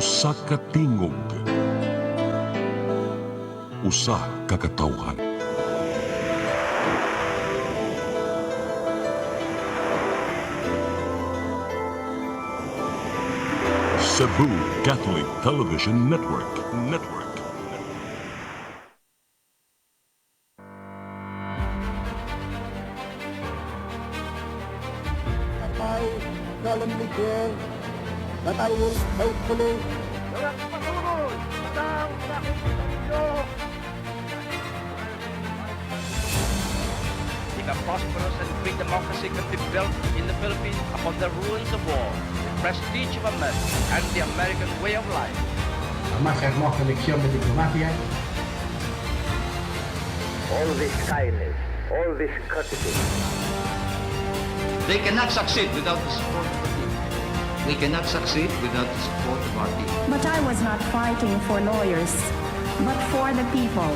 Usa ka tingog, usa ka katawhan. Cebu Catholic Television Network. I solemnly swear that I will faithfully If a prosperous and free democracy could be built in the Philippines upon the ruins of war, the prestige of America, and the American way of life. La más hermosa lección de diplomacia. All this kindness, all this courtesy. They cannot succeed without the support of the people. We cannot succeed without the support of our people. But I was not fighting for lawyers, but for the people.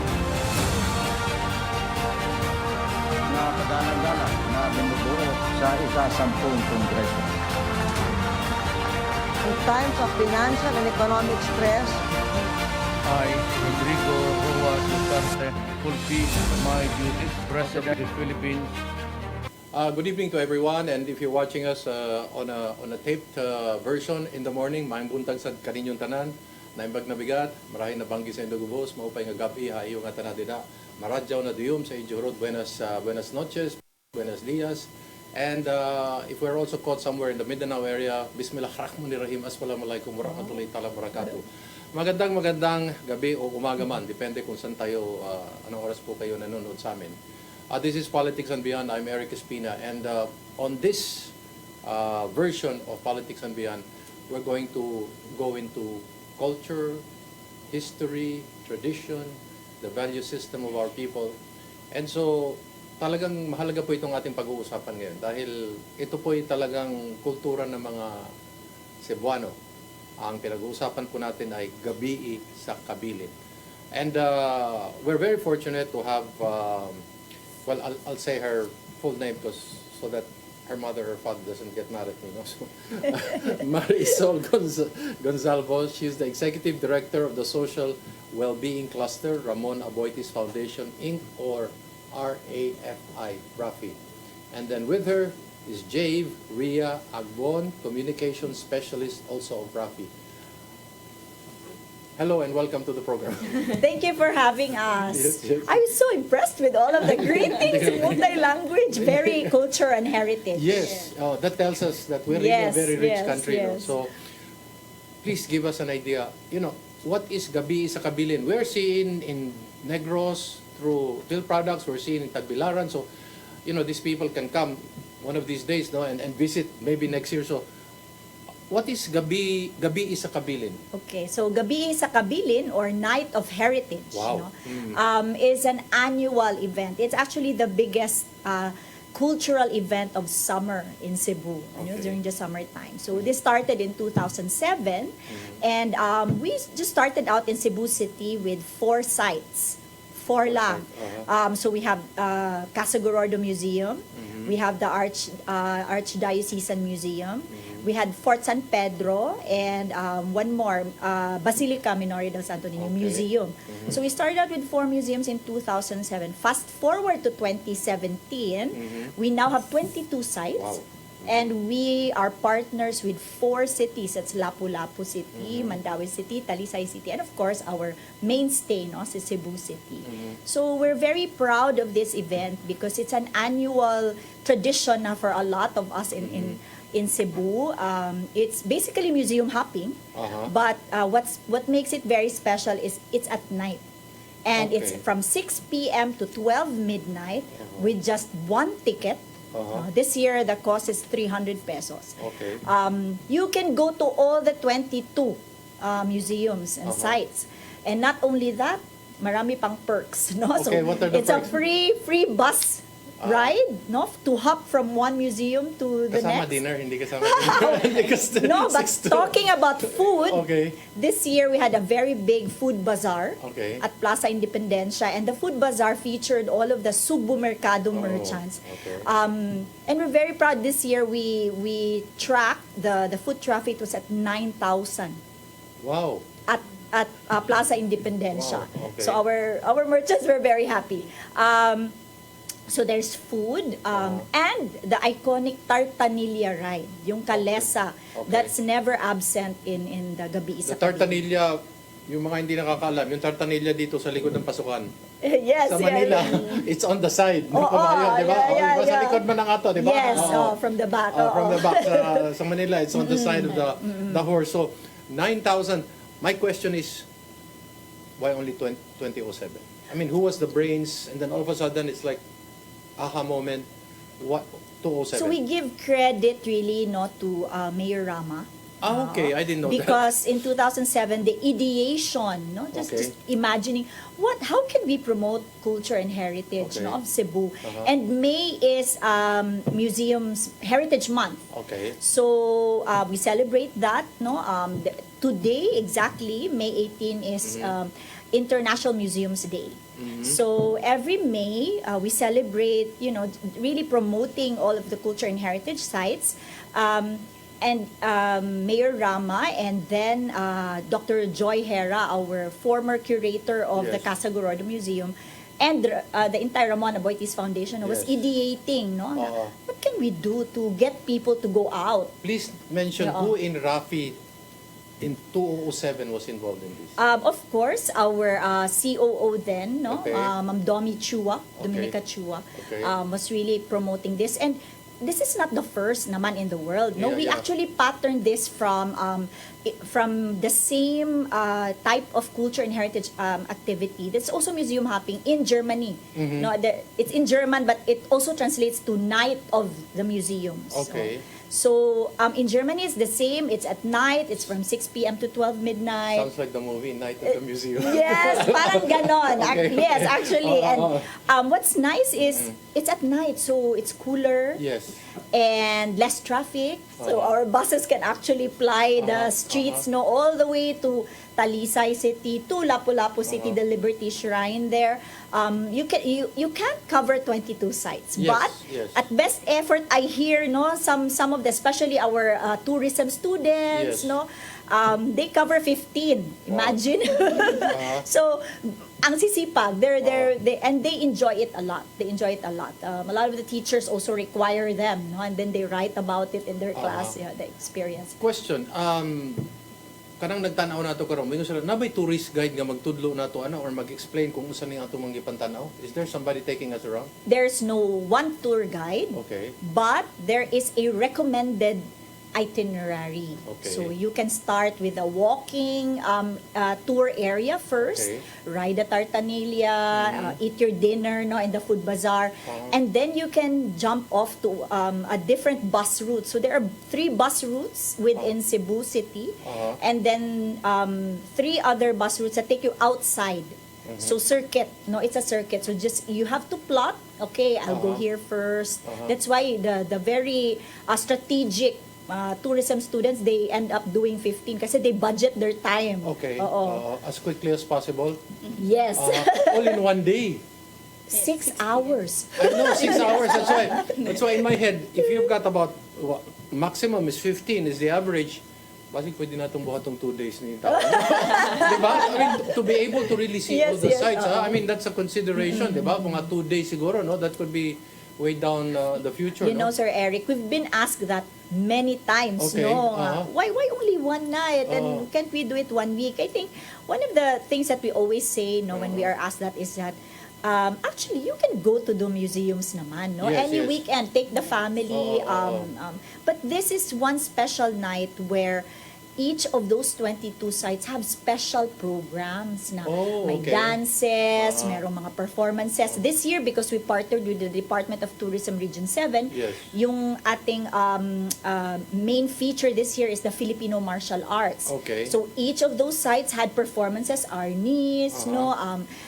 Na kadalang-dalang na binubuo sa isa-sampung kongreso. In times of financial and economic stress, I, Rodrigo Roa Duterte, fulfill my duties as President of the Philippines. Good evening to everyone, and if you're watching us on a taped version in the morning, maayong buntag sa kaninyong tanan, naimbag na bigat, marahin na banggi sa indog ubos, maupay nga gabi, hayo nga tanan dida, maradyaw na duyom sa inyo road, buenas noches, buenos dias, and if we're also caught somewhere in the Mindanao area, Bismillahirrahmanirrahim, Assalamualaikum warahmatullahi wabarakatuh. Magandang gabi o umaga man, depende kung saan tayo, anong oras po kayo nanonood sa amin. This is Politics and Beyond. I'm Eric Espina, and on this version of Politics and Beyond, we're going to go into culture, history, tradition, the value system of our people. And so, talagang mahalaga po itong ating pag-uusapan ngayon dahil ito po ay talagang kultura ng mga Cebuano. Ang pinag-uusapan po natin ay gabi sa kabilin. And we're very fortunate to have well, I'll say her full name so that her mother, her father doesn't get mad at me. No? So, Marisol Gonzalvo, she's the Executive Director of the Social Wellbeing Cluster, Ramon Aboitiz Foundation, Inc., or RAFI, Rafi. And then with her is Jave Ria Agbon, Communications Specialist, also of Rafi. Hello and welcome to the program. Thank you for having us. Yes. I was so impressed with all of the greetings, multi-language, very culture and heritage. Yes, that tells us that we're really a very rich country. No? So, please give us an idea. What is gabi sa kabilin? We're seeing in Negros through Phil Products. We're seeing in Tagbilaran. So, these people can come one of these days, no, and visit maybe next year. So, what is gabi sa kabilin? Okay, so gabi sa kabilin or Night of Heritage, wow. Is an annual event. It's actually the biggest cultural event of summer in Cebu, during the summertime. So this started in 2007, and we just started out in Cebu City with 4 sites. 4 lang. So we have Casagordo Museum, we have the Archdiocesan Museum, we had Fort San Pedro, and one more, Basilica Minore del Santo Niño Museum. So we started out with 4 museums in 2007. Fast forward to 2017, we now have 22 sites. Wow. And we are partners with 4 cities. That's Lapu-Lapu City, Mandaue City, Talisay City, and of course our mainstay, si Cebu City. So we're very proud of this event because it's an annual tradition for a lot of us in Cebu. It's basically museum hopping, but what makes it very special is it's at night. And it's from 6 p.m. to 12 midnight with just 1 ticket. This year, the cost is 300 pesos. Okay. You can go to all the 22 museums and sites. And not only that, marami pang perks. No? Okay, what are the it's perks? A free bus ride, to hop from one museum to the Kasama next. dinner, hindi kasama dinner. No, but talking about food, Okay. this year we had a very big food bazaar Okay. at Plaza Independencia, and the food bazaar featured all of the Subo Mercado merchants. Okay. And we're very proud this year we tracked the food traffic was at 9,000. Wow. at Plaza Independencia. Wow, okay. So our merchants were very happy. So there's food and the iconic Tartanilla ride, yung kalesa, Okay. that's never absent in the Gabi The Isa. Tartanilla, yung mga hindi nakakaalam, yung Tartanilla dito sa likod ng pasukan. Yes, Sa yes. Manila, it's on the side. Oo, di ba? yeah, Sa yeah. likod man ng ato, di ba? Yes, Oo. from the back. From oo. the back sa Manila, it's on the side of the horse. So 9,000. My question is, why only 2007? I mean, who was the brains? And then all of a sudden, it's like aha moment. What 207? So we give credit really to Mayor Rama. Okay, I didn't know because in 2007 the ideation, just imagining how can we promote culture and heritage Okay. of Cebu, and May is Museums Heritage Month. Okay. So we celebrate that. Today exactly May 18 is International Museums Day. So every May we celebrate, really promoting all of the culture and heritage sites. And Mayor Rama, and then Dr. Joy Hera, our former curator of the Yes. Casa Gordo Museum, and the entire Ramon Aboitiz Foundation was Yes. ideating, what can we do to get people to go out? Please mention who in Rafi in 2007 was involved in this. Of course, our COO then, Okay. Ma'am Domi Chua, Okay. Dominica Chua, Okay. was really promoting this. And this is not the first naman in the world. Yeah, We yeah. actually patterned this from the same type of culture and heritage activity. That's also museum hopping in Germany. It's in German, but it also translates to Night of the Museums. Okay. So in Germany, it's the same. It's at night. It's from 6 p.m. to 12 midnight. Sounds like the movie Night at the Museum. Yes, parang ganon. Okay. Yes, actually. Oo. And what's nice is it's at night, so it's cooler Yes. and less traffic. So our buses can actually ply the streets all the way to Talisay City, to Lapu-Lapu City, the Liberty Shrine there. You can't cover 22 sites, Yes, but yes. at best effort, I hear some of the, especially our tourism students, Yes. They cover 15. Imagine. So ang sisipag, they enjoy it a lot. They enjoy it a lot. A lot of the teachers also require them, and then they write about it in their class, the experience. Question, kanang nagtanaw nato karon, mingon sila nabay tourist guide nga magtudlo nato or mag-explain kung unsa ni ato mangipantanaw? Is there somebody taking us around? There's no one tour guide, Okay. but there is a recommended itinerary. Okay. So you can start with a walking tour area first, Okay. ride the Tartanilla, eat your dinner in the food bazaar, and then you can jump off to a different bus route. So there are 3 bus routes within Cebu City, and then 3 other bus routes that take you outside. So circuit, it's a circuit. So just you have to plot. Okay, I'll go here first. That's why the very strategic tourism students, they end up doing 15 kasi they budget their time. Okay. Oo. As quickly as possible. Yes. All in one day. 6 hours. I know, 6 hours. That's why in my head, if you've got about maximum is 15 is the average. Basi pwede natong buhatong 2 days ni tao. Diba? I mean, to be able to really see all the sites, I mean, that's a consideration, diba? Kung 2 days siguro, that could be way down the future. You know, Sir Eric, we've been asked that many times, Okay. Why only one night? And can't we do it 1 week? I think one of the things that we always say, when we are asked that is that actually you can go to the museums naman, Yes, any yes. weekend, take the family. But this is one special night where each of those 22 sites have special programs na may okay. dances, merong mga performances. This year, because we partnered with the Department of Tourism Region 7, Yes. yung ating main feature this year is the Filipino martial arts. Okay. So each of those sites had performances, Arnis,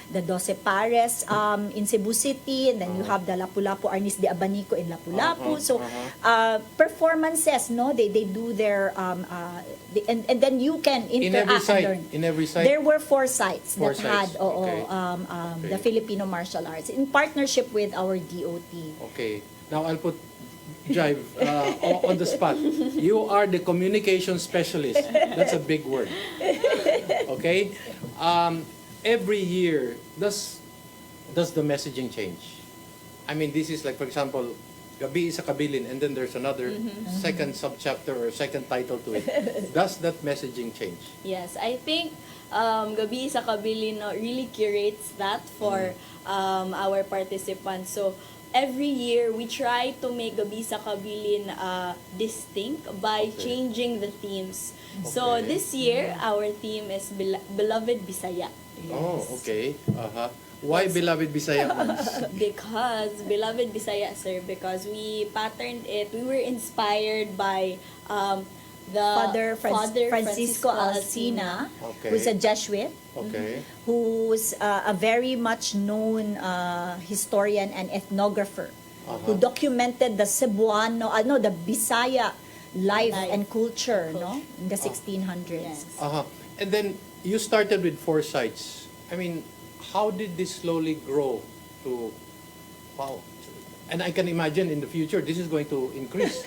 the Doce Pares in Cebu City, and then you have the Lapu-Lapu Arnis de Abanico in Lapu-Lapu. So performances, they do their and then you can interact and learn. In every site? There were 4 sites 4 that had sites, okay. the Filipino martial arts in partnership with our DOT. Okay. Now, I'll put jive on the spot. You are the communication specialist. That's a big word. Okay? Every year, does the messaging change? I mean, this is like, for example, Gabi sa Kabilin, and then there's another second subchapter or second title to it. Does that messaging change? Yes, I think Gabi sa Kabilin really curates that for our participants. So every year we try to make Gabi sa Kabilin distinct by changing the themes. So this year our theme is Beloved Bisaya. Yes. Oh, okay. Why Beloved Bisaya ones? Because Beloved Bisaya, sir, because we patterned it. We were inspired by the Father Francisco Alsina, who's a Jesuit, who's a very much known historian and ethnographer, who documented the Cebuano, the Bisaya life and culture, no, in the 1600s. And then you started with 4 sites. I mean, how did this slowly grow to, wow, and I can imagine in the future this is going to increase.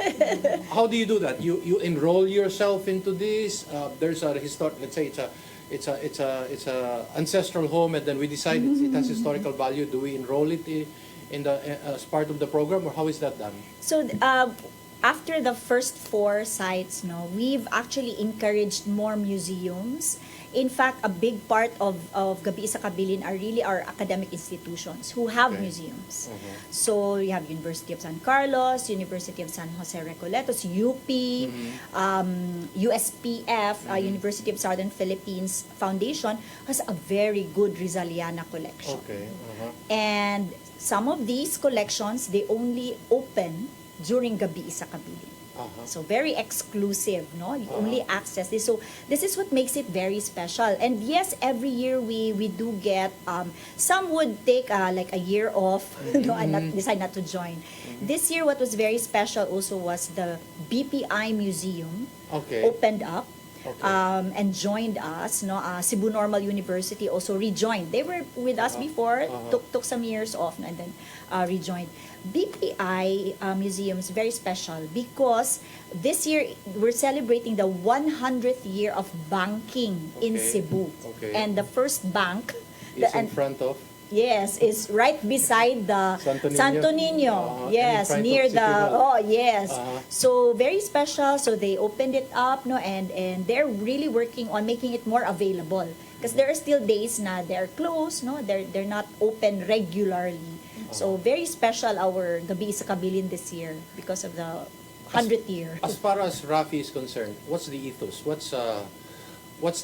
How do you do that? You enroll yourself into this. There's a let's say it's a ancestral home, and then we decide it has historical value. Do we enroll it in the as part of the program, or how is that done? So after the first 4 sites, we've actually encouraged more museums. In fact, a big part of Gabi sa Kabilin are really our academic institutions who have museums. So you have University of San Carlos, University of San Jose Recoletos, UP, USPF, University of Southern Philippines Foundation has a very good Rizaliana collection. And some of these collections, they only open during Gabi sa Kabilin. So very exclusive, no? You only access this. So this is what makes it very special. And yes, every year we do get some would take like a year off, and decide not to join. This year, what was very special also was the BPI Museum opened up. And joined us. Cebu Normal University also rejoined. They were with us before, took some years off, and then rejoined. BPI Museum is very special because this year we're celebrating the 100th year of banking in Cebu. And the first bank is in front of? Yes, is right beside the Santo Niño. Yes, near the So very special. So they opened it up, and they're really working on making it more available. Because there are still days na they're closed, they're not open regularly. So very special our Gabi sa Kabilin this year because of the 100th year. As far as Rafi is concerned, what's the ethos? What's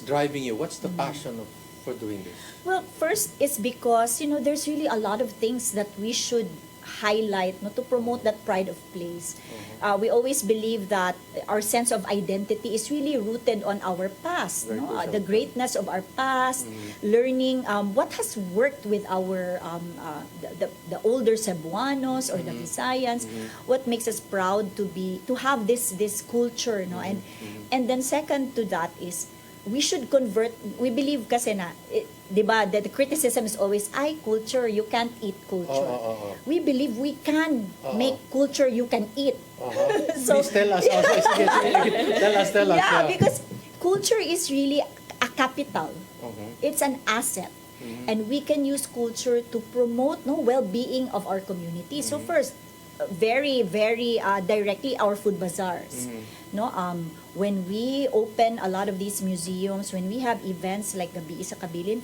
driving you? What's the passion for doing this? Well, first is because there's really a lot of things that we should highlight, to promote that pride of place. We always believe that our sense of identity is really rooted on our past, the greatness of our past, learning what has worked with our the older Cebuanos or the Visayans, what makes us proud to have this culture, and then second to that is we should convert. We believe kasi na, diba, that the criticism is always, culture, you can't eat culture. We believe we can make culture you can eat. So, please tell us also. Tell us. Yeah, because culture is really a capital. It's an asset. And we can use culture to promote well-being of our community. So first, very, very directly, our food bazaars. When we open a lot of these museums, when we have events like Gabi sa Kabilin,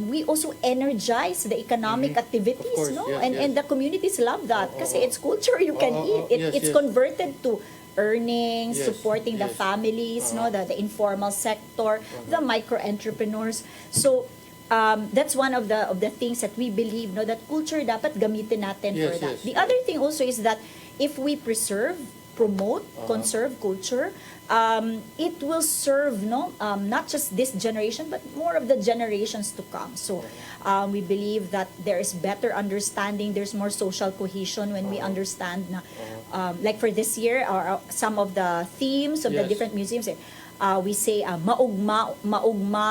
we also energize the economic activities, and the communities love that kasi it's culture you can eat. It's converted to earnings, supporting the families, the informal sector, the micro-entrepreneurs. So that's one of the things that we believe, that culture dapat gamitin natin for that. The other thing also is that if we preserve, promote, conserve culture, it will serve not just this generation but more of the generations to come. So we believe that there is better understanding, there's more social cohesion when we understand na like for this year some of the themes of the different museums, we say maugmarong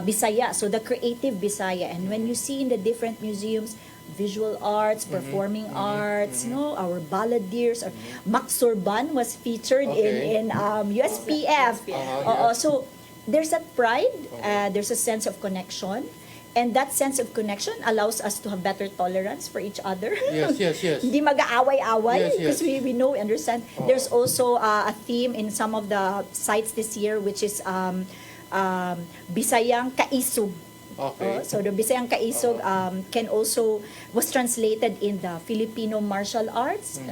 Bisaya, so the creative Bisaya. And when you see in the different museums visual arts, performing arts, no, our balladeers. Max Sorban was featured in USPF. So there's that pride, there's a sense of connection. And that sense of connection allows us to have better tolerance for each other. Yes. Hindi mag-aaway-away because Yes. we know, understand. There's also a theme in some of the sites this year, which is Bisayang Kaisog. Okay. So the Bisayang Kaisog was translated in the Filipino martial arts,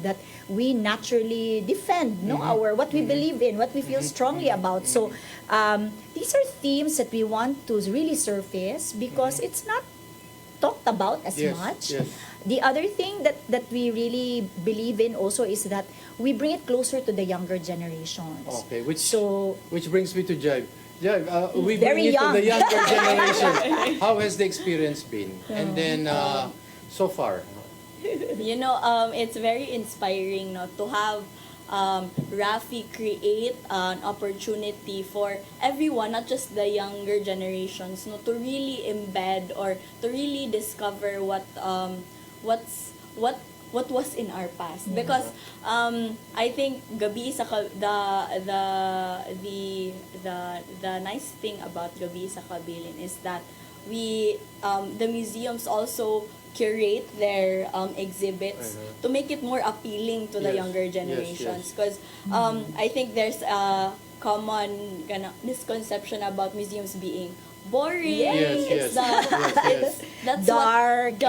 that we naturally defend, our what we believe in, what we feel strongly about. So these are themes that we want to really surface because it's not talked about as much. Yes. The other thing that we really believe in also is that we bring it closer to the younger generations. Okay, which brings me to Jive. Jive, we Very bring it young. to the younger generation. How has the experience been? And then, so far? It's very inspiring to have Rafi create an opportunity for everyone, not just the younger generations, to really embed or to really discover what was in our past. Because I think Gabi sa the nice thing about Gabi sa Kabilin is that the museums also curate their exhibits to make it more appealing to the younger generations. Because I think there's a common misconception about museums being boring. Yes. That's dark,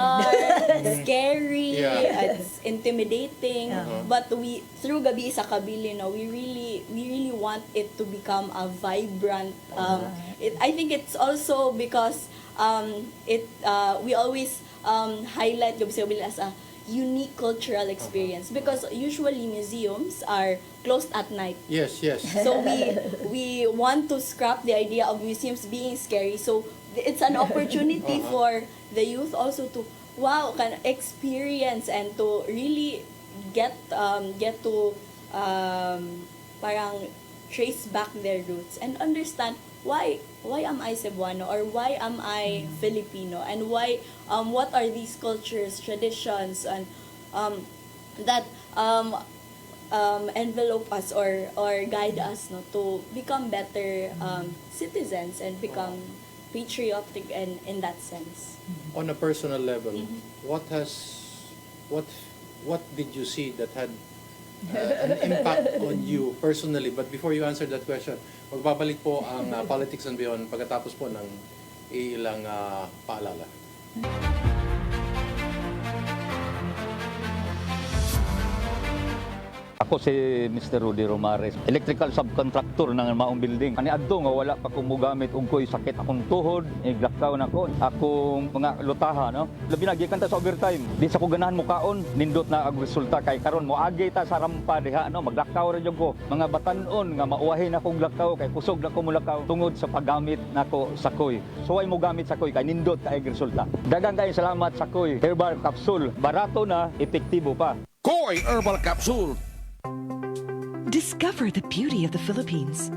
scary, Yeah. it's intimidating. But through Gabi sa Kabilin, we really want it to become a vibrant. I think it's also because we always highlight Gabi sa Kabilin as a unique cultural experience because usually museums are closed at night. Yes. So we want to scrap the idea of museums being scary. So it's an opportunity for the youth also to experience and to really get to parang trace back their roots and understand why am I Cebuano or why am I Filipino and why what are these cultures, traditions and that envelope us or guide us to become better citizens and become patriotic and in that sense. On a personal level, what did you see that had an impact on you personally? But before you answer that question, magbabalik po ang Politics and Beyond pagkatapos po ng ilang paalala. Ako si Mr. Rudy Romares, electrical subcontractor ng maong building. Ani adto nga wala pa ko mogamit og ko'y sakit akong tuhod, iglakaw na ko, akong mga lutaha, no. Labi na gikan ta sa overtime. Di sa ko ganahan mo kaon, nindot na ang resulta kay karon mo agi ta sa rampa diha, no, maglakaw ra jud ko. Mga batan-on nga mauwahin akong lakaw kay kusog na ko mulakaw tungod sa paggamit nako sa koy. So ay mo gamit sa koy kay nindot kay resulta. Daghang kay salamat sa koy herbal capsule. Barato na, epektibo pa. Koy Herbal Capsule. Discover the beauty of the Philippines.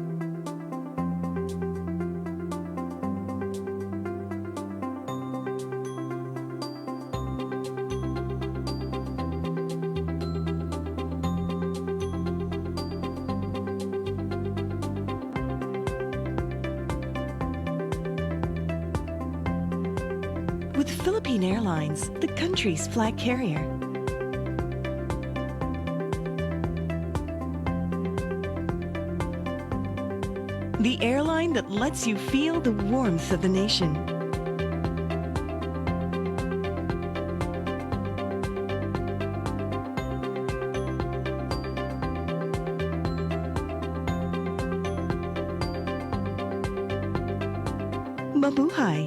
With Philippine Airlines, the country's flag carrier. The airline that lets you feel the warmth of the nation. Mabuhay.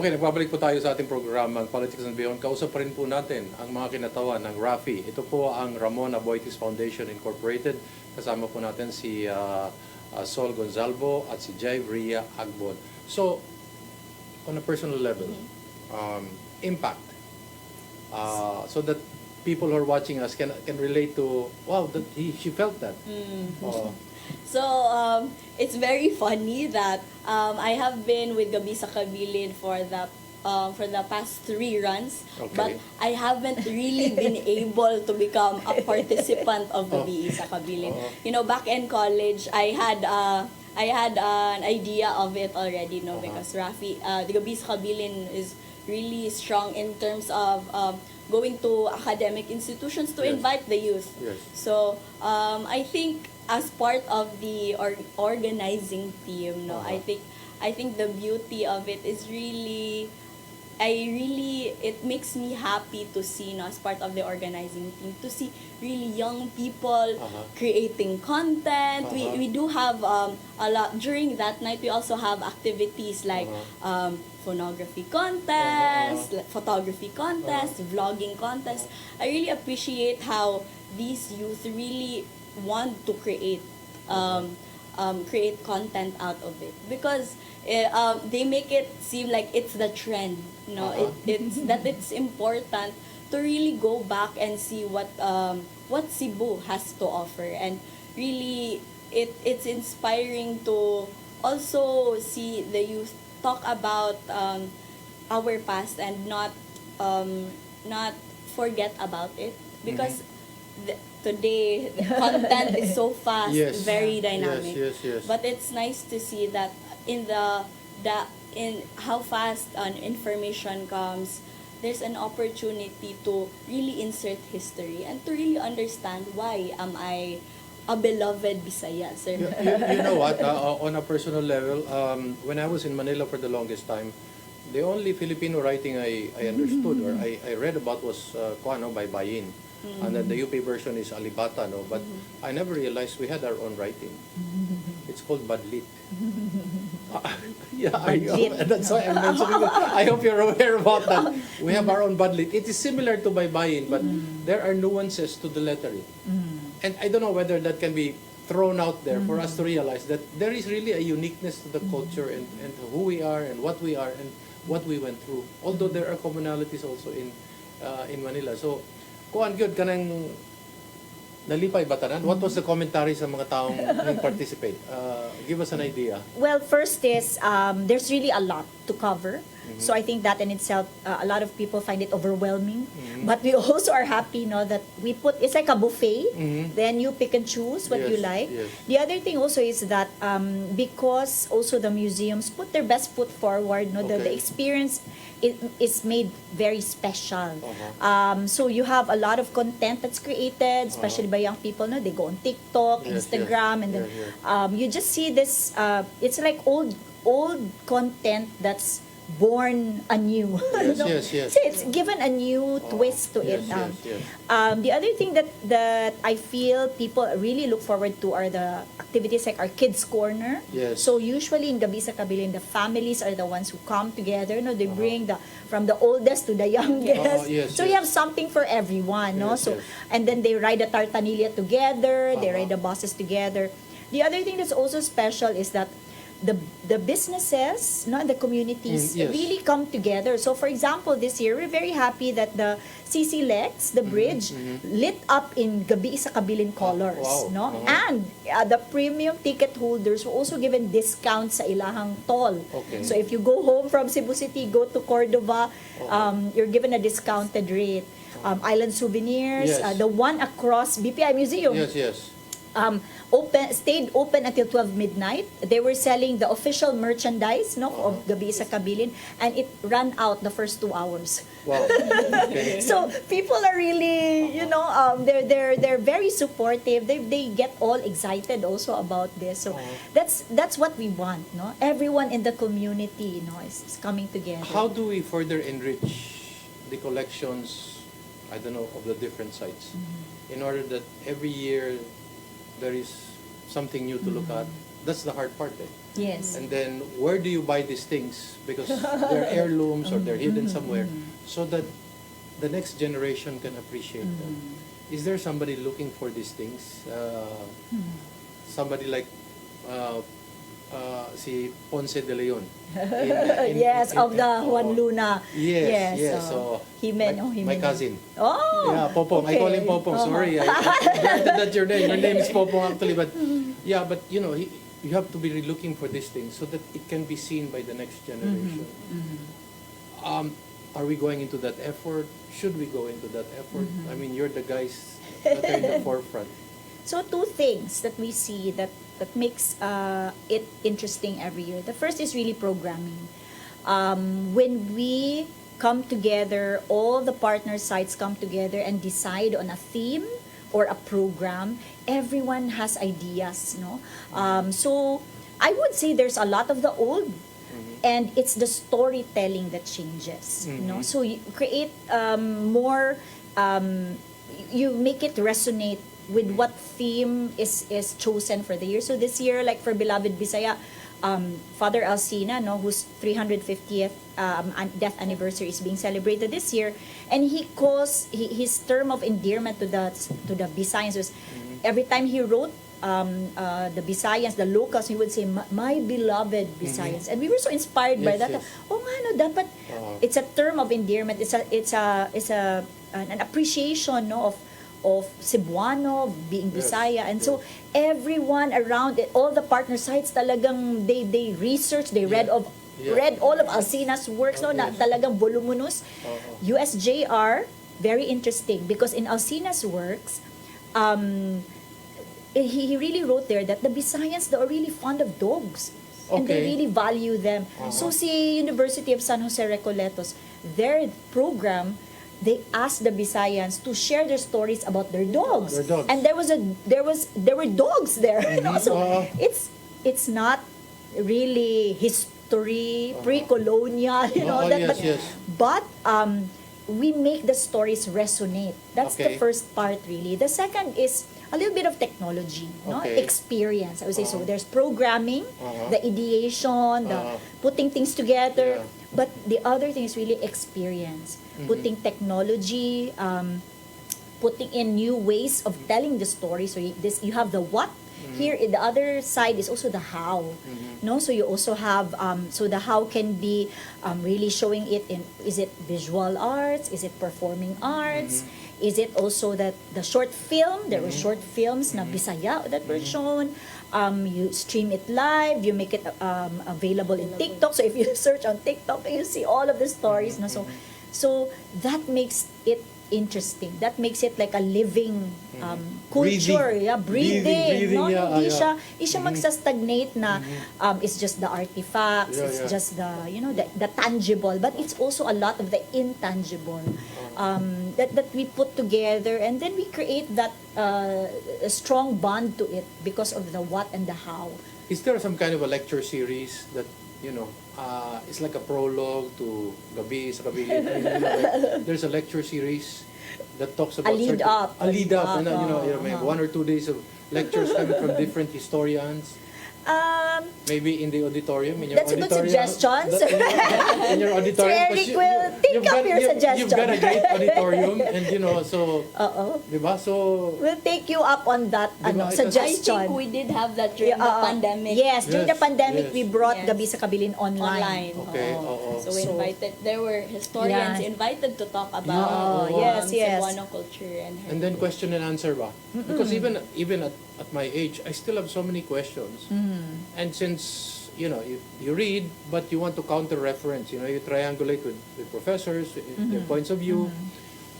Okay, nagbabalik po tayo sa ating programang Politics and Beyond. Kausap pa rin po natin ang mga kinatawan ng Rafi. Ito po ang Ramon Aboitiz Foundation Incorporated. Kasama po natin si Sol Gonzalvo at si Jai Ria Agbon. So, on a personal level, impact so that people who are watching us can relate to, wow, that she felt that. So it's very funny that I have been with Gabi sa Kabilin for the past 3 runs, but I haven't really been able to become a participant of Gabi sa Kabilin. You know, back in college, I had an idea of it already, no, because Rafi, the Gabi sa Kabilin is really strong in terms of going to academic institutions to invite the youth. So I think as part of the organizing team, no, I think the beauty of it is really, it makes me happy to see, no, as part of the organizing team, to see really young people creating content. We do have a lot during that night. We also have activities like phonography contest, photography contest, vlogging contest. I really appreciate how these youth really want to create content out of it, because they make it seem like it's the trend. No, it's important to really go back and see what Cebu has to offer, and really it's inspiring to also see the youth talk about our past and not forget about it, because today the content is so fast, very dynamic. But it's nice to see that in how fast information comes, there's an opportunity to really insert history and to really understand why am I a beloved Bisaya, sir. You know what? On a personal level, when I was in Manila for the longest time, the only Filipino writing I understood or I read about was Kuano by Bayin. And then the UP version is Alibata, no? But I never realized we had our own writing. It's called Badlit. That's why I'm mentioning that. I hope you're aware about that. We have our own Badlit. It is similar to Baybayin, but there are nuances to the lettering. And I don't know whether that can be thrown out there for us to realize that there is really a uniqueness to the culture and who we are and what we are and what we went through. Although there are commonalities also in Manila. So, kuan gyud kanang nalipay ba tanan? What was the commentary sa mga taong participate? Give us an idea. Well, first is there's really a lot to cover. So I think that in itself, a lot of people find it overwhelming. But we also are happy, no, that we put, it's like a buffet. Then you pick and choose what you like. The other thing also is that because also the museums put their best foot forward, no, the experience is made very special. So you have a lot of content that's created, especially by young people. No, they go on TikTok, Instagram, and then you just see this. It's like old content that's born anew. So it's given a new twist to it. The other thing that I feel people really look forward to are the activities like our kids corner. So usually in Gabi sa Kabilin, the families are the ones who come together. No, they bring from the oldest to the youngest. So you have something for everyone. No, and then they ride the tartanilla together. They ride the buses together. The other thing that's also special is that the businesses, no, the communities really come together. So for example, this year we're very happy that the CC Lex, the bridge, lit up in Gabi sa Kabilin colors, no? And the premium ticket holders were also given discounts sa ilahang toll. So if you go home from Cebu City, go to Cordova, you're given a discounted rate. Island Souvenirs, the one across BPI Museum. Stayed open until 12 midnight. They were selling the official merchandise, no, of Gabi sa Kabilin, and it ran out the first 2 hours. Wow. So people are really, you know, they're very supportive. They get all excited also about this. So that's what we want, no. Everyone in the community, you know, is coming together. How do we further enrich the collections, I don't know, of the different sites, in order that every year there is something new to look at? That's the hard part, eh? Yes. And then where do you buy these things? Because they're heirlooms or they're hidden somewhere, so that the next generation can appreciate them. Is there somebody looking for these things? Somebody like si Ponce de Leon. Yes, of the Juan Luna. Yes, yes. So, my cousin. Oh, yeah, Popong. okay. I call him Popong. Sorry, granted that your name. Your name is Popong actually, but yeah, but you know, you have to be looking for these things so that it can be seen by the next generation. Are we going into that effort? Should we go into that effort? I mean, you're the guys that are in the forefront. So two things that we see that makes it interesting every year. The first is really programming. When we come together, all the partner sites come together and decide on a theme or a program, everyone has ideas, no? So I would say there's a lot of the old, and it's the storytelling that changes, you know? So you create more, you make it resonate with what theme is chosen for the year. So this year, like for Beloved Bisaya, Father Alcina, no, whose 350th death anniversary is being celebrated this year, and he calls his term of endearment to the Bisayans was every time he wrote the Bisayans, the locals, he would say, "My beloved Bisayans," and we were so inspired by that. Oh, nga, no, dapat it's a term of endearment. It's an appreciation, no, of Cebuano, being Bisaya. And so everyone around it, all the partner sites talagang they researched, they read all of Alcina's works, no, na talagang voluminous. USJR, very interesting because in Alcina's works, he really wrote there that the Bisayans, they are really fond of dogs. And they really value them. So si University of San Jose Recoletos, their program, they asked the Bisayans to share their stories about their dogs. And there were dogs there. You know? So it's not really history, pre-colonial, you know, but we make the stories resonate. That's the first part, really. The second is a little bit of technology, no? Experience. I would say so. There's programming, the ideation, the putting things together. But the other thing is really experience. Putting technology, putting in new ways of telling the story. So you have the what. Here, the other side is also the how. No, so you also have so the how can be really showing it in, is it visual arts, is it performing arts, is it also that the short film, there were short films na Bisaya that were shown. You stream it live, you make it available in TikTok. So if you search on TikTok, you see all of the stories. No? So that makes it interesting. That makes it like a living culture, breathing. No, hindi siya magsa-stagnate na it's just the artifacts, it's just the the tangible, but it's also a lot of the intangible that we put together, and then we create that a strong bond to it because of the what and the how. Is there some kind of a lecture series that it's like a prologue to Gabi sa Kabilin? Like, there's a lecture series that talks about a lead up, and maybe 1 or 2 days of lectures coming from different historians. Maybe in the auditorium. That's a good suggestion. In your auditorium. So Eric will think up your suggestion. You've got a great auditorium, and so. Diba? So. We'll take you up on that suggestion. I think we did have that during the pandemic. Yes, during the pandemic, we brought Gabi sa Kabilin online. Okay. So we invited. There were historians invited to talk about Cebuano culture and then question and answer ba? Because even at my age, I still have so many questions. And since you read, but you want to counter reference, you triangulate with professors, their points of view,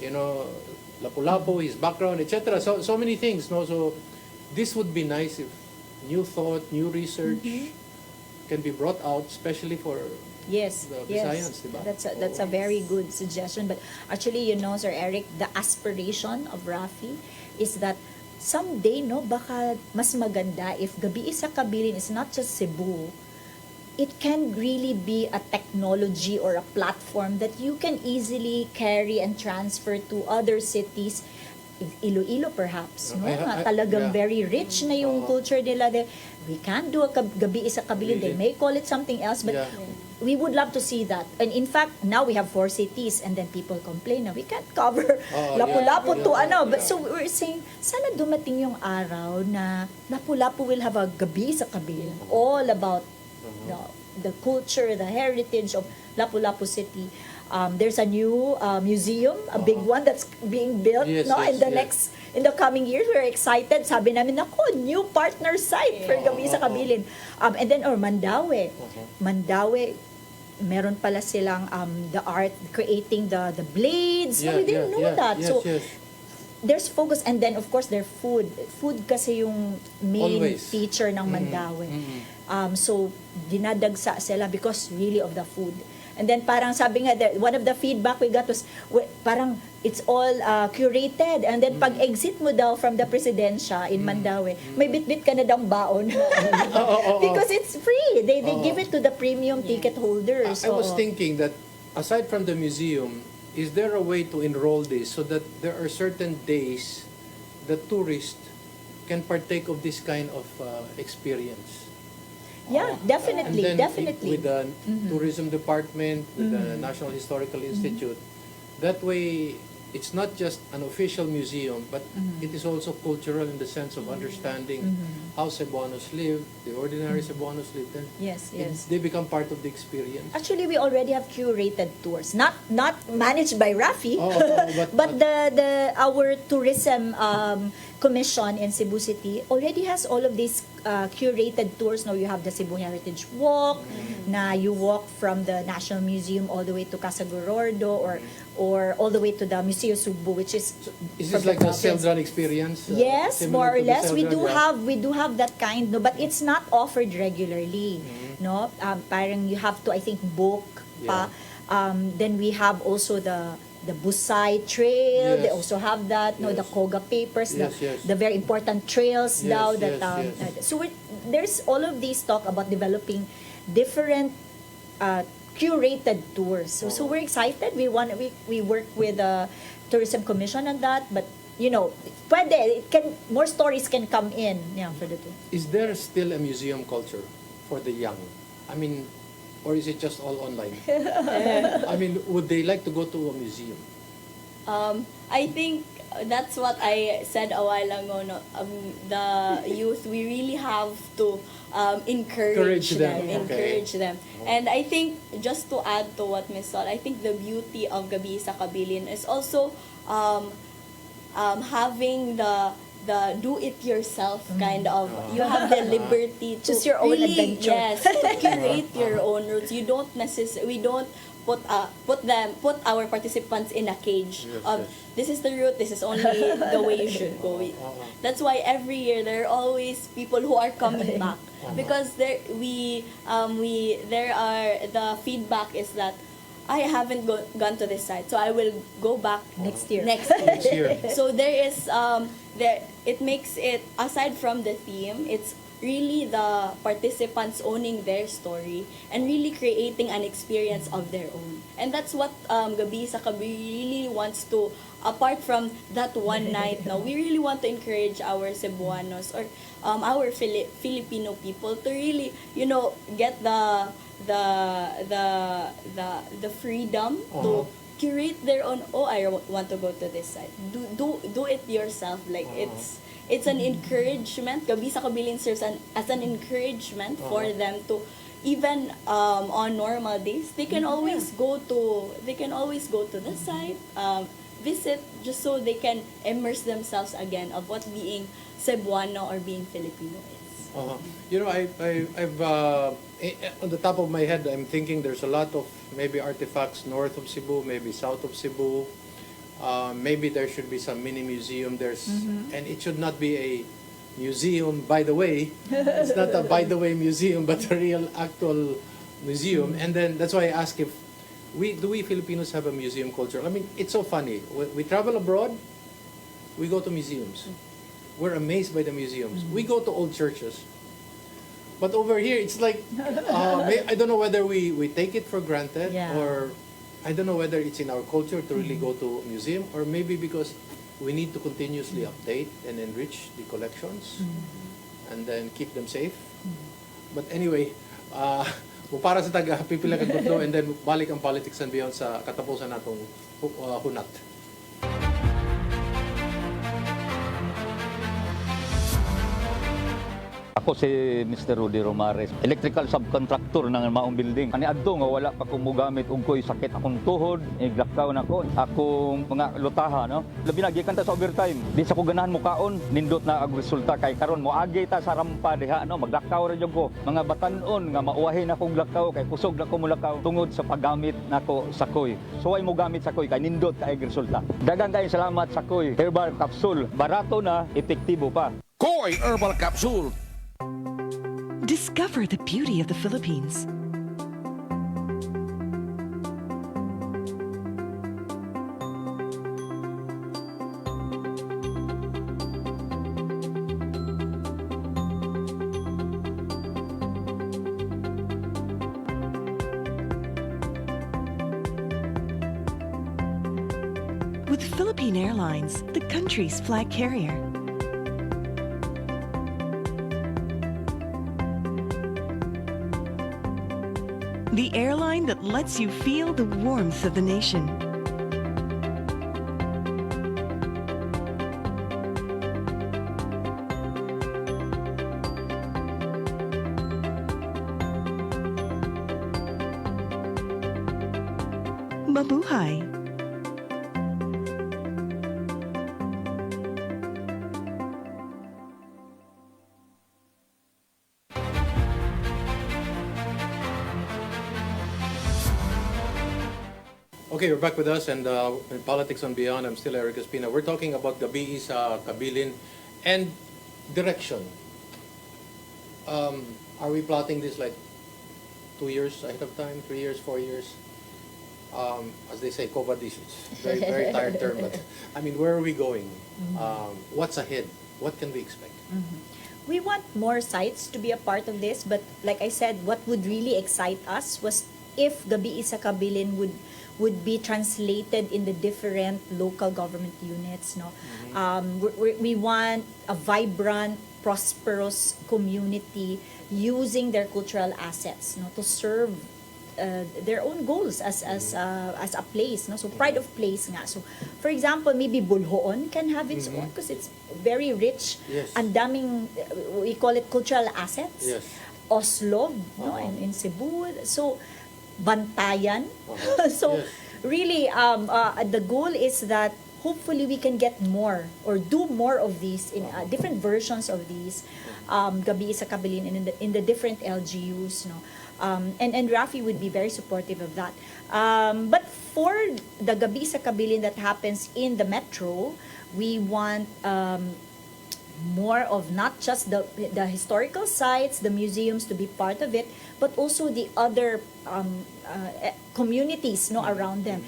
Lapu-Lapu, his background, etc. So many things, no. So this would be nice if new thought, new research can be brought out, especially for the Bisayans, diba? That's a very good suggestion. But actually, Sir Eric, the aspiration of Rafi is that someday, baka mas maganda if Gabi sa Kabilin is not just Cebu. It can really be a technology or a platform that you can easily carry and transfer to other cities. Iloilo perhaps, talagang very rich na yung culture nila. we can't do a gabi sa kabilin. They may call it something else, but we would love to see that. And in fact, now we have 4 cities, and then people complain na we can't cover Lapu-Lapu to ano. But so we're saying, sana dumating yung araw na Lapu-Lapu will have a gabi sa kabilin, all about the culture, the heritage of Lapu-Lapu City. There's a new museum, a big one that's being built in the coming years. We're excited. Sabi namin, ako, new partner site for Gabi sa Kabilin. And then, Mandaue. Mandaue, meron pala silang the art, creating the blades. We didn't know that. So, there's focus. And then, of course, their food. Food kasi yung main feature ng Mandaue. So, dinadagsa sila because really of the food. And then parang sabi nga, one of the feedback we got was parang it's all curated. And then pag exit mo daw from the Presidencia in Mandaue, may bit-bit ka na daw baon. Because it's free. They give it to the premium ticket holders. I was thinking that aside from the museum, is there a way to enroll this so that there are certain days that tourists can partake of this kind of experience? Yeah, definitely, and then definitely. With the tourism department, with the National Historical Institute, that way it's not just an official museum, but it is also cultural in the sense of understanding how Cebuanos live, the ordinary Cebuanos live. Then they become part of the experience. Actually, we already have curated tours, not managed by Rafi, but our tourism commission in Cebu City already has all of these curated tours. Now you have the Cebu Heritage Walk, na you walk from the National Museum all the way to Casagorordo, or all the way to the Museo Subo, which is this like a Celdran experience? Yes, more or less. We do have that kind, no, but it's not offered regularly, no. Parang you have to, I think, book pa. Then we have also the Busay Trail. They also have that, no, the Koga Papers, the very important trails now that so there's all of these talk about developing different curated tours. So we're excited. We work with the Tourism Commission on that, but more stories can come in for the tour. Is there still a museum culture for the young? I mean, or is it just all online? I mean, would they like to go to a museum? I think that's what I said a while ago. No? The youth, we really have to encourage them. And I think, just to add to what Ms. Sol, I think the beauty of Gabi sa Kabilin is also having the do-it-yourself kind of, you have the liberty to choose your own adventure. Yes, to curate your own routes. You don't we don't put our participants in a cage of this is the route, this is only the way you should go. That's why every year there are always people who are coming back because the feedback is that I haven't gone to this site, so I will go back next year. So there is it makes it, aside from the theme, it's really the participants owning their story and really creating an experience of their own. And that's what Gabi sa Kabilin really wants to, apart from that one night, we really want to encourage our Cebuanos or our Filipino people to really, get the freedom to curate their own. I want to go to this site. Do it yourself. Like it's an encouragement. Gabi sa Kabilin serves as an encouragement for them to, even on normal days, they can always go to the site, visit, just so they can immerse themselves again of what being Cebuano or being Filipino is. I've on the top of my head, I'm thinking there's a lot of maybe artifacts north of Cebu, maybe south of Cebu. Maybe there should be some mini museum. And it should not be a museum, by the way. It's not a by the way museum, but a real actual museum. And then that's why I ask if we Filipinos have a museum culture. I mean, it's so funny. We travel abroad, we go to museums. We're amazed by the museums. We go to old churches. But over here, it's like, I don't know whether we take it for granted or I don't know whether it's in our culture to really go to a museum, or maybe because we need to continuously update and enrich the collections and then keep them safe. But anyway, para sa taga pipila ka gudlo and then balik ang politics and beyond sa katapusan natong hunat. Ako si Mr. Rudy Romares, electrical subcontractor ng maong building. Ani adto nga wala pa ko mogamit og ko'y sakit akong tuhod, iglakaw na ko, akong mga lutaha, no. Labi na gikan ta sa overtime. Di sa ko ganahan mo kaon, nindot na ang resulta kay karon moagi ta sa rampa diha, no. Maglakaw ra jud ko. Mga batan-on nga mauwahin akong lakaw kay kusog na ko mulakaw tungod sa paggamit nako sa koy. So ay mo gamit sa koy kay nindot kay resulta. Daghang kay salamat sa koy herbal capsule. Barato na, epektibo pa. Koy Herbal Capsule. Discover the beauty of the Philippines. With Philippine Airlines, the country's flag carrier. The airline that lets you feel the warmth of the nation. Mabuhay! Okay, you're back with us and in Politics and Beyond, I'm still Eric Espina. We're talking about gabi sa Kabilin and direction. Are we plotting this like 2 years ahead of time, 3 years, 4 years? As they say, COVID issues. Very, very tired term, but I mean, where are we going? What's ahead? What can we expect? We want more sites to be a part of this, but like I said, what would really excite us was if Gabi sa Kabilin would be translated in the different local government units, no. We want a vibrant, prosperous community using their cultural assets, no, to serve their own goals as a place, no. So pride of place nga. So for example, maybe Bulhoon can have its own because it's very rich. Yes. Ang daming, we call it cultural assets. Yes. Oslo, no, in Cebu. So Bantayan. So Yes. really, the goal is that hopefully we can get more or do more of these in different versions of these Gabi sa Kabilin in the different LGUs, no. And Rafi would be very supportive of that. But for the Gabi sa Kabilin that happens in the metro, we want more of not just the historical sites, the museums to be part of it, but also the other communities, no, around them.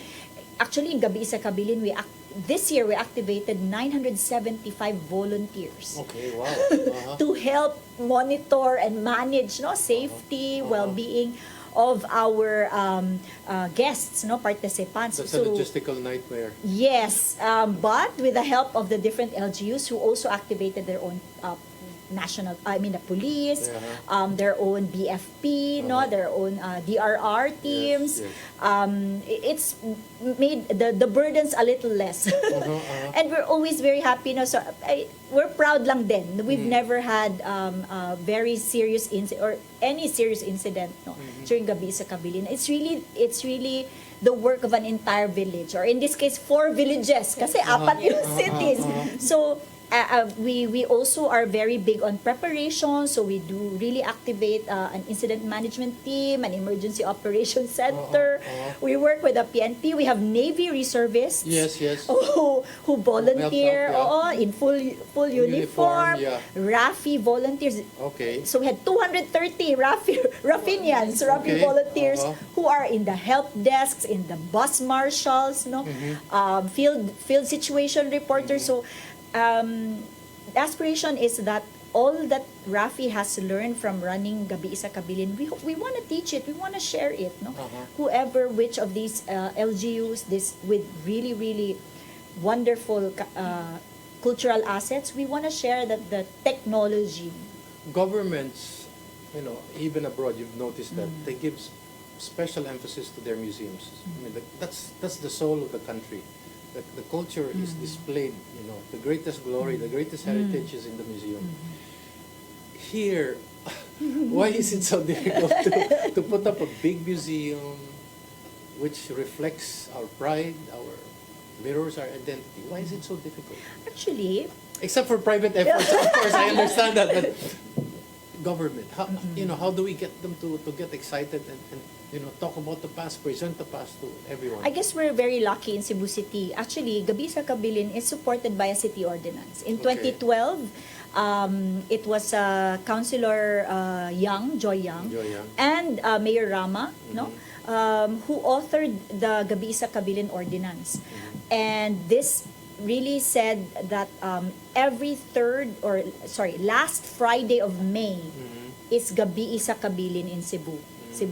Actually, in Gabi sa Kabilin, this year we activated 975 volunteers. Okay, wow. To help monitor and manage, no, safety, well-being of our guests, no, participants. That's a logistical nightmare. Yes, but with the help of the different LGUs who also activated their own the police, their own BFP, no, their own DRR teams. Yes. It's made the burdens a little less, and we're always very happy, no. So we're proud lang din. We've never had very serious or any serious incident, no, during Gabi sa Kabilin. It's really the work of an entire village, or in this case 4 villages kasi 4 yung cities. So we also are very big on preparation, so we do really activate an incident management team, an emergency operations center. We work with the PNP. We have Navy reservists. Yes. Who volunteer in full uniform. Yeah. Rafi volunteers. Okay. So we had 230 Rafinians, Rafi volunteers who are in the help desks, in the bus marshals, no, field situation reporters. So the aspiration is that all that Rafi has learned from running Gabi sa Kabilin, we want to teach it, we want to share it, no? Whoever, which of these LGUs, this with really, really wonderful cultural assets, we want to share the technology. Governments even abroad, you've noticed that they give special emphasis to their museums. I mean, that's the soul of the country. The culture is displayed, the greatest glory, the greatest heritage is in the museum. Here, why is it so difficult to put up a big museum which reflects our pride, mirrors our identity? Why is it so difficult? Actually, except for private efforts, of course, I understand that, but government, how do we get them to get excited and talk about the past, present the past to everyone? I guess we're very lucky in Cebu City. Actually, Gabi sa Kabilin is supported by a city ordinance. In 2012, it was Councilor Joy Young, and Mayor Rama, who authored the Gabi sa Kabilin ordinance. And this really said that last Friday of May is Gabi sa Kabilin in Cebu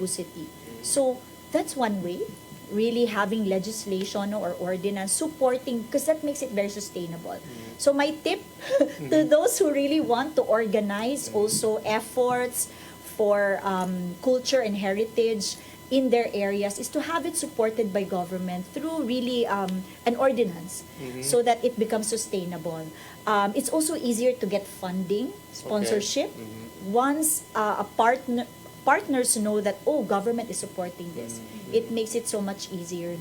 City. So that's one way, really having legislation or ordinance supporting, because that makes it very sustainable. So my tip to those who really want to organize also efforts for culture and heritage in their areas is to have it supported by government through really an ordinance so that it becomes sustainable. It's also easier to get funding, sponsorship, once partners know that, government is supporting this. It makes it so much easier.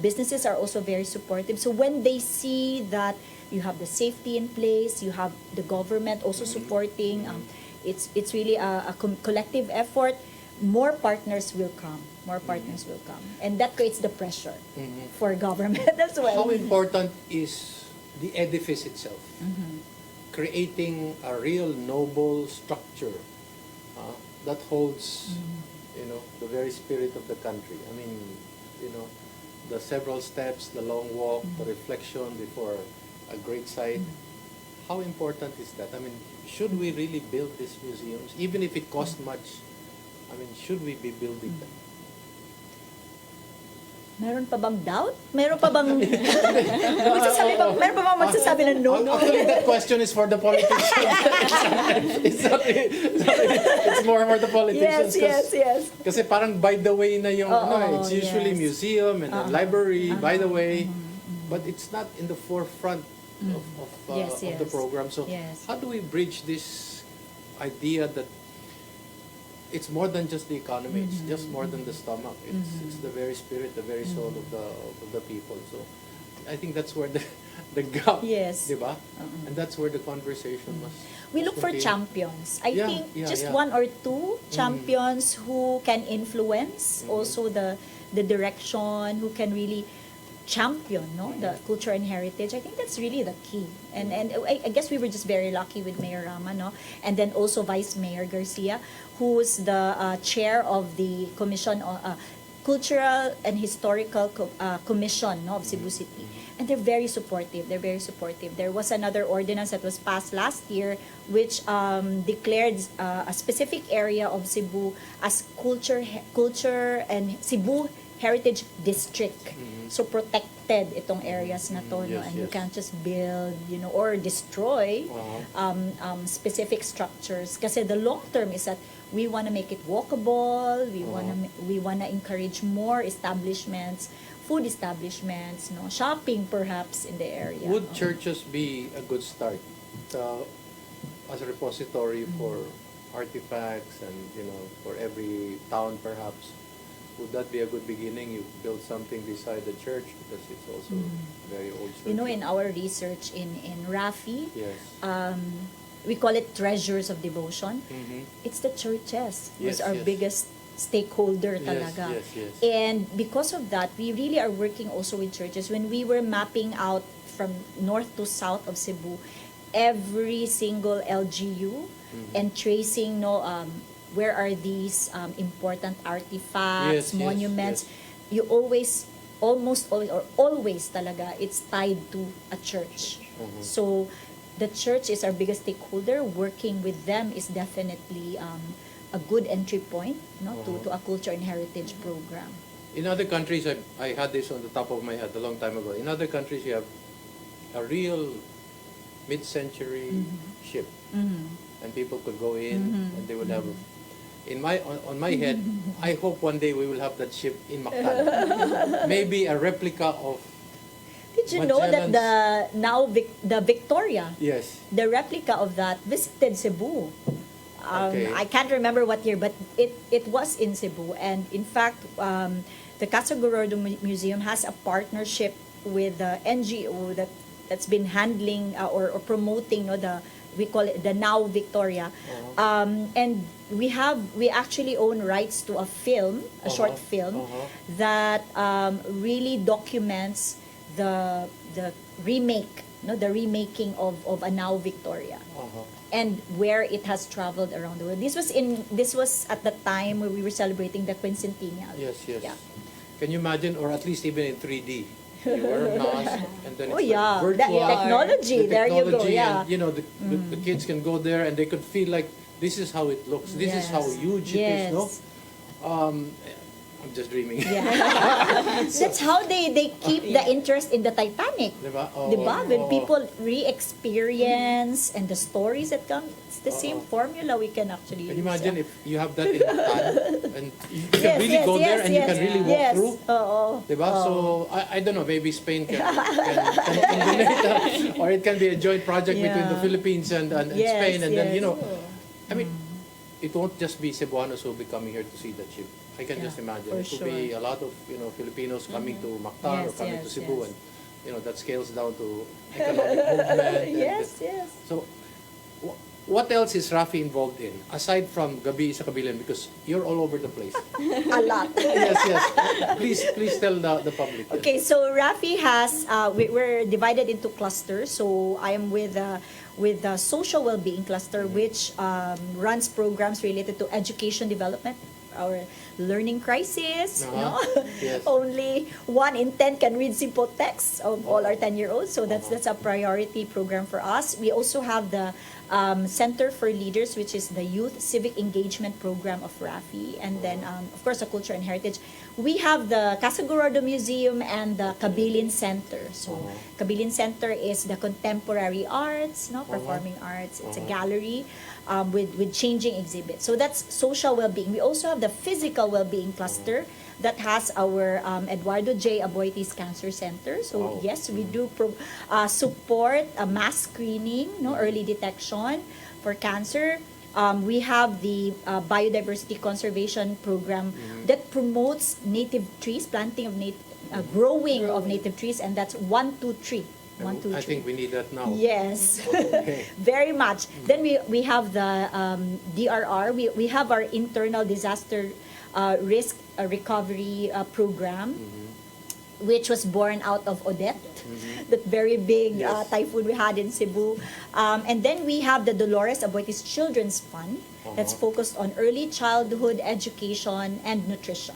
Businesses are also very supportive. So when they see that you have the safety in place, you have the government also supporting, it's really a collective effort. More partners will come. And that creates the pressure for government as well. How important is the edifice itself? Creating a real noble structure that holds, the very spirit of the country. I mean, the several steps, the long walk, the reflection before a great sight. How important is that? I mean, should we really build these museums, even if it costs much? I mean, should we be building them? Meron pa bang doubt? Meron pa bang magsasabi ng no? Actually, that question is for the politicians. It's more for the politicians. Yes. Kasi parang by the way na yung it's usually museum and a library, by the way, but it's not in the forefront of the program. So how do we bridge this idea that it's more than just the economy, it's just more than the stomach, it's the very spirit, the very soul of the people. So I think that's where the gap, diba? And that's where the conversation must we look for champions. I think just one or two champions who can influence also the direction, who can really champion the culture and heritage. I think that's really the key. And I guess we were just very lucky with Mayor Rama, and then also Vice Mayor Garcia, who's the chair of the Commission Cultural and Historical Commission of Cebu City. And they're very supportive. There was another ordinance that was passed last year which declared a specific area of Cebu as culture and Cebu Heritage District. So protected itong areas na to, and you can't just build, or destroy specific structures. Kasi the long term is that we want to make it walkable. We want to encourage more establishments, food establishments, shopping perhaps in the area. Would churches be a good start as a repository for artifacts and for every town perhaps? Would that be a good beginning? You build something beside the church because it's also very old church. In our research in Rafi, we call it treasures of devotion. It's the churches who's our biggest stakeholder talaga. And because of that, we really are working also with churches. When we were mapping out from north to south of Cebu, every single LGU and tracing where are these important artifacts, monuments, you always talaga, it's tied to a church. So the church is our biggest stakeholder. Working with them is definitely a good entry point to a culture and heritage program. In other countries, I had this on the top of my head a long time ago. In other countries, you have a real mid-century ship. And people could go in and they would have on my head, I hope one day we will have that ship in Mactan. Maybe a replica of. Did you know that the Victoria, yes, the replica of that visited Cebu? Okay. I can't remember what year, but it was in Cebu, and in fact, the Casa Gorordo Museum has a partnership with the NGO that's been handling or promoting we call it the Now Victoria, and we actually own rights to a film, a short film that really documents the remake, the remaking of a Now Victoria, and where it has traveled around the world. This was at the time where we were celebrating the quincentennial. Yes. Yeah. Can you imagine, or at least even in 3D? You wear a mask, and then it's yeah, like virtual. Technology. There you go. Yeah. And, the kids can go there and they could feel like this is how it looks. This is how huge it is. No, I'm just dreaming. Yeah. That's how they keep the interest in the Titanic. Diba? When people re-experience and the stories that come, it's the same formula we can actually Can you use. imagine if you have that in Mactan and you can really go there and you can really walk through? Diba? So I don't know, maybe Spain can donate, or it can be a joint project between the Philippines and Spain, and then I mean, it won't just be Cebuanos who will be coming here to see that ship. I can just imagine it will be a lot of Filipinos coming to Mactan or coming to Cebu, and that scales down to economic movement. Yes. So, what else is Rafi involved in aside from Gabi sa Kabilan? Because you're all over the place. A lot. Yes. Please tell the public. Okay, so Rafi has we're divided into clusters. So I am with the social well-being cluster, which runs programs related to education development, our learning crisis. Yes. Only 1 in 10 can read simple texts of all our 10-year-olds. So that's a priority program for us. We also have the Center for Leaders, which is the Youth Civic Engagement Program of Rafi, and then of course the Culture and Heritage. We have the Casa Gorordo Museum and the Kabilin Center. So Kabilin Center is the contemporary arts, performing arts. It's a gallery with changing exhibits. So that's social well-being. We also have the physical well-being cluster that has our Eduardo J. Aboitiz Cancer Center. So yes, we do support a mass screening, early detection for cancer. We have the biodiversity conservation program that promotes native trees, planting of growing of native trees, and that's 123. I think we need that now. Yes, very much. Then we have the DRR. We have our internal disaster risk recovery program, which was born out of Odette, that very big typhoon we had in Cebu. And then we have the Dolores Aboitiz Children's Fund that's focused on early childhood education and nutrition.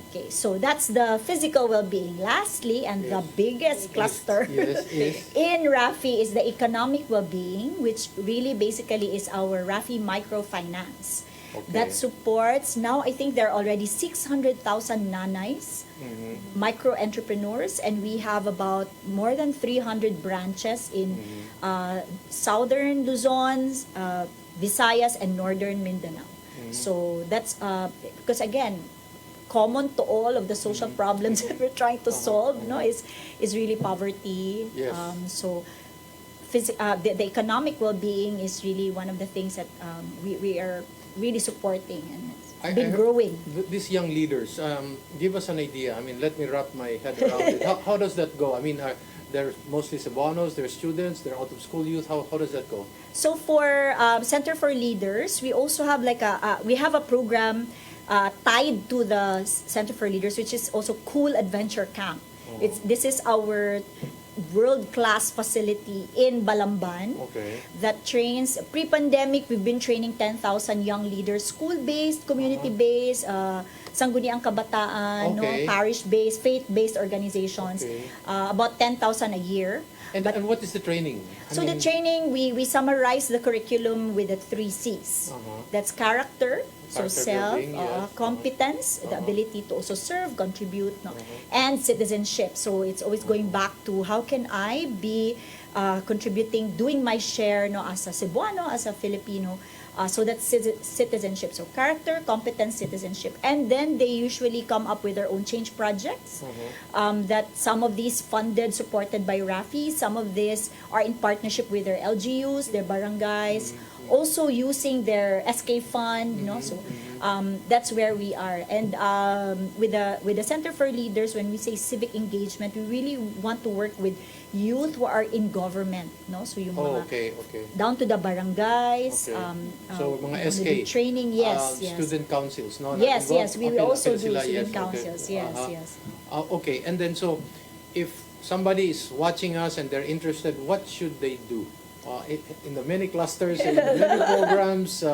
Okay, so that's the physical well-being. Lastly, and the biggest cluster in Rafi is the economic well-being, which really basically is our Rafi Microfinance. That supports, now I think there are already 600,000 nanays, micro entrepreneurs, and we have about more than 300 branches in southern Luzon, Visayas, and northern Mindanao. So that's because again, common to all of the social problems that we're trying to solve is really poverty. So the economic well-being is really one of the things that we are really supporting, and it's been growing. These young leaders, give us an idea. I mean, let me wrap my head around it. How does that go? I mean, they're mostly Cebuanos, they're students, they're out-of-school youth. How does that go? So for Center for Leaders, we also have we have a program tied to the Center for Leaders, which is also Cool Adventure Camp. This is our world-class facility in Balamban that trains. Pre-pandemic, we've been training 10,000 young leaders, school-based, community-based, sangguniang kabataan, parish-based, faith-based organizations, about 10,000 a year. And what is the training? The training, we summarize the curriculum with the 3 C's. That's character, so self, competence, the ability to also serve, contribute, and citizenship. So it's always going back to how can I be contributing, doing my share as a Cebuano, as a Filipino, So that's citizenship. So character, competence, citizenship. And then they usually come up with their own change projects. That some of these funded, supported by Rafi. Some of these are in partnership with their LGUs, their barangays. Also using their SK fund, so that's where we are. And with the Center for Leaders, when we say civic engagement, we really want to work with youth who are in government, so yung mga okay. down to the barangays, So mga on SK the training, yes. student councils, no? Yes, we will also do sila, student yes, councils, okay. yes. Okay, and then so if somebody is watching us and they're interested, what should they do? In the many clusters, in the many programs,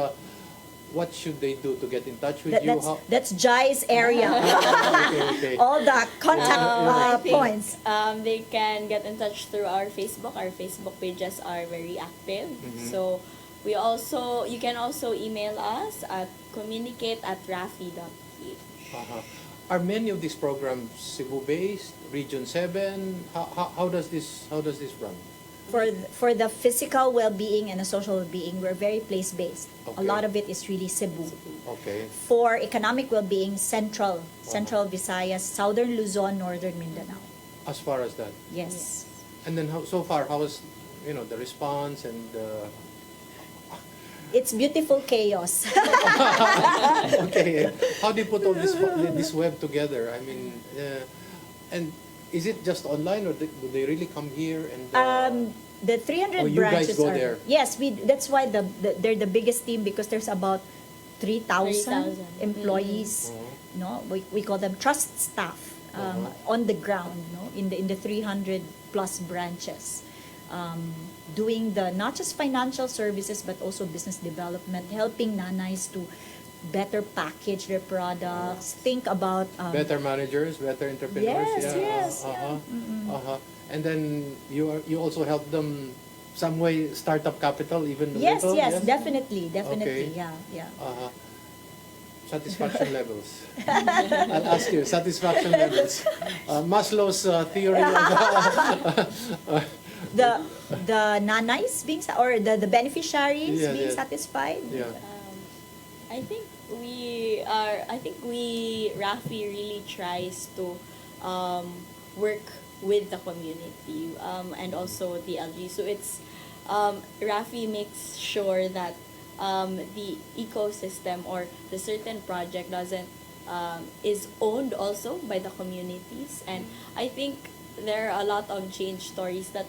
what should they do to get in touch with you? That's Jai's area. Okay. All the contact I think, points. They can get in touch through our Facebook. Our Facebook pages are very active. So you can also email us at communicate@rafi.ph. Are many of these programs Cebu-based, Region 7? How does this run? For the physical well-being and the social well-being, we're very place-based. A lot of it is really Cebu. Okay. For economic well-being, Central Visayas, Southern Luzon, Northern Mindanao. As far as that? Yes. And then how is the response and It's beautiful chaos. Okay. How do you put all this web together? I mean, and is it just online, or do they really come here and? The 300 you branches guys go are there? Yes, that's why they're the biggest team, because there's about 3,000 employees. No, we call them trust staff on the ground. No, in the 300 plus branches. Doing not just financial services but also business development, helping nanays to better package their products, think about better managers, better entrepreneurs. Yes. And then you also help them some way, startup capital, even yes, little. Yes, definitely. Okay. Yeah. Satisfaction levels. I'll ask you, satisfaction levels. Maslow's theory of the nanays being or the beneficiaries being satisfied. I think Rafi really tries to work with the community and also the LG. So it's Rafi makes sure that the ecosystem or the certain project is owned also by the communities. And I think there are a lot of change stories that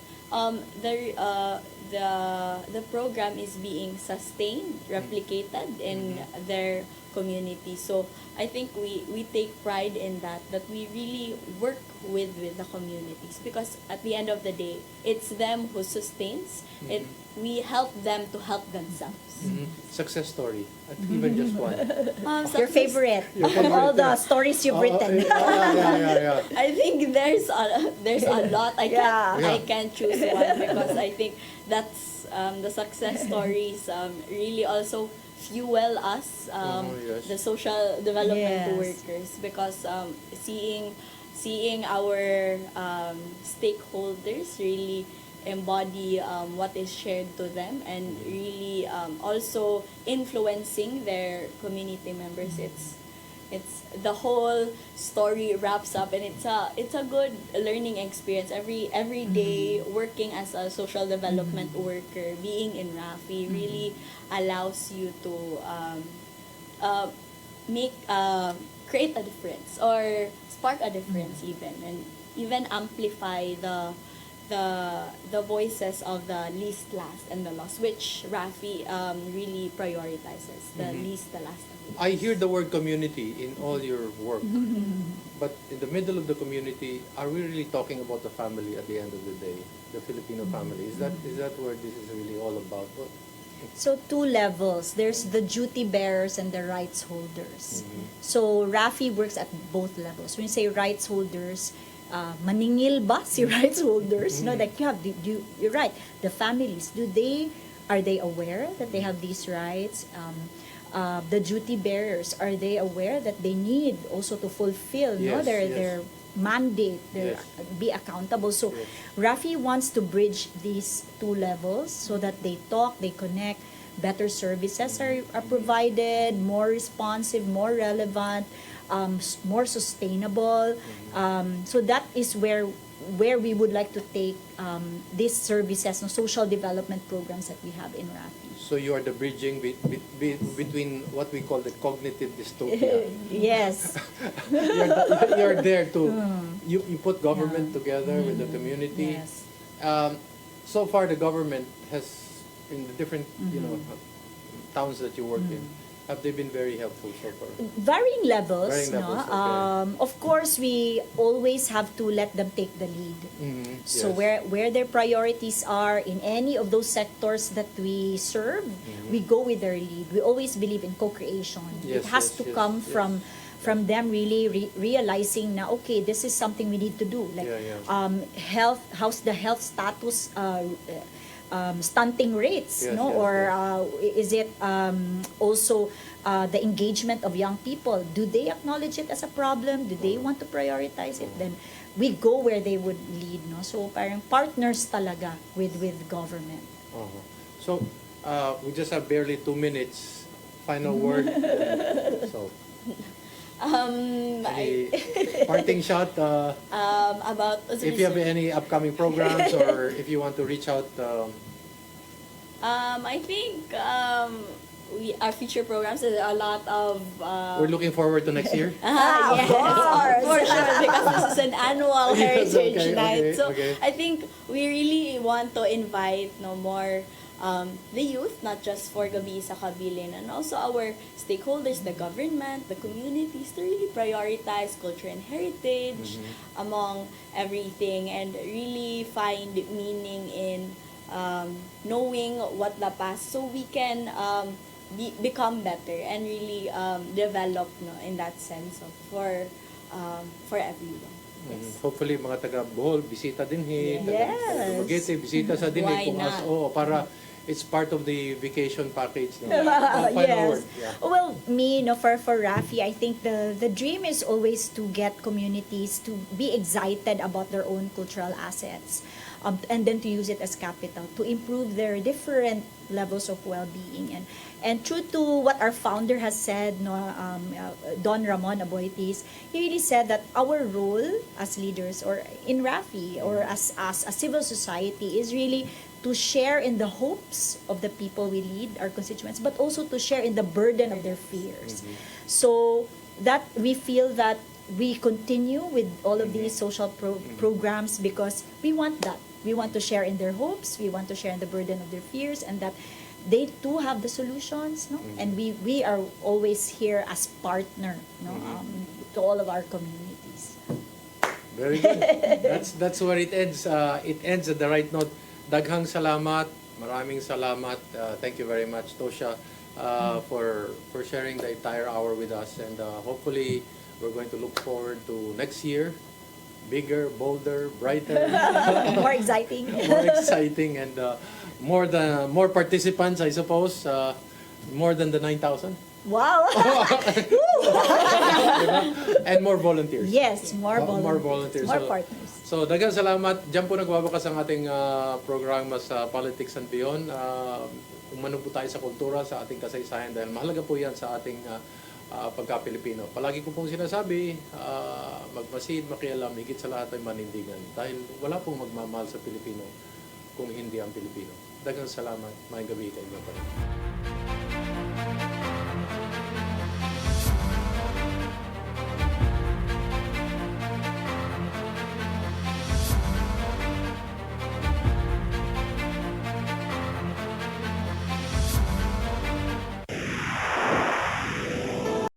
the program is being sustained, replicated in their community. So I think we take pride in that we really work with the communities, because at the end of the day, it's them who sustains it. We help them to help themselves. Success story, even just one. Your favorite of all the stories you've written. Yeah. I think there's a lot. I can't choose one, because I think that's the success stories really also fuel us, the social development workers, because seeing our stakeholders really embody what is shared to them, and really also influencing their community members. It's the whole story wraps up, and it's a good learning experience every day. Working as a social development worker, being in Rafi really allows you to create a difference, or spark a difference, even amplify the voices of the least, last, and the lost, which Rafi really prioritizes, the least, the last, and the lost. I hear the word community in all your work, but in the middle of the community, are we really talking about the family at the end of the day, the Filipino family? Is that where this is really all about? So 2 levels. There's the duty bearers and the rights holders. So Rafi works at both levels. When you say rights holders, maningil ba si rights holders? No, like you're right. The families, are they aware that they have these rights? The duty bearers, are they aware that they need also to fulfill their mandate, be accountable? So Rafi wants to bridge these 2 levels so that they talk, they connect, better services are provided, more responsive, more relevant, more sustainable. So that is where we would like to take these services, no, social development programs that we have in Rafi. So you are the bridging between what we call the cognitive dystopia. Yes. You're there to you put government together with the community. Yes. So far, the government has, in the different towns that you work in, have they been very helpful so far? Varying levels, Varying no? levels, okay. Of course, we always have to let them take the lead. So Yes. where their priorities are in any of those sectors that we serve, we go with their lead. We always believe in co-creation. Yes, It has yes, to yes, come yes. from them really realizing na, okay, this is something we need to do. Like health, how's the health status, stunting rates, Yes, no? yes, Or yes. is it also the engagement of young people? Do they acknowledge it as a problem? Do they want to prioritize it? Then we go where they would lead, no? So parang partners talaga with government. So we just have barely 2 minutes. Final word. So any parting shot. About If you have any upcoming programs or if you want to reach out. I think our future programs is a lot of. We're looking forward to next year. Yes, for sure, because this is an annual Yes, heritage okay, night. okay, So okay. I think we really want to invite more the youth, not just for Gabi sa Kabilin, and also our stakeholders, the government, the communities, to really prioritize culture and heritage among everything, and really find meaning in knowing what the past, so we can become better and really develop, no, in that sense of for everyone. Yes. Hopefully mga taga Bohol bisita din Yes. taga Dumaguete bisita sa din Why kung not? para it's part of the vacation package. No? Final Yes. word. Yeah. Well, me, no, for Rafi, I think the dream is always to get communities to be excited about their own cultural assets, and then to use it as capital to improve their different levels of well-being. And true to what our founder has said, no, Don Ramon Aboitis, he really said that our role as leaders, or in Rafi, or as a civil society, is really to share in the hopes of the people we lead, our constituents, but also to share in the burden of their fears. So that we feel that we continue with all of these social programs because we want that. We want to share in their hopes, we want to share in the burden of their fears, and that they too have the solutions, no? And we are always here as partner, no, to all of our communities. Very good. That's where it ends. It ends at the right note. Daghang salamat. Maraming salamat. Thank you very much, Tosha, for sharing the entire hour with us. And hopefully, we're going to look forward to next year. Bigger, bolder, brighter. More exciting. More exciting, and more participants, I suppose. More than the 9,000. Wow! And more volunteers. Yes, more volunteers. More partners. So, daghang salamat. Diyan po nagwawakas ang ating programa sa Politics and Beyond. Umano po tayo sa kultura, sa ating kasaysayan, dahil mahalaga po yan sa ating pagka-Pilipino. Palagi ko pong sinasabi, magmasid, makialam, higit sa lahat ay manindigan. Dahil wala pong magmamahal sa Pilipino kung hindi ang Pilipino. Daghang salamat. Maayong gabi kayo.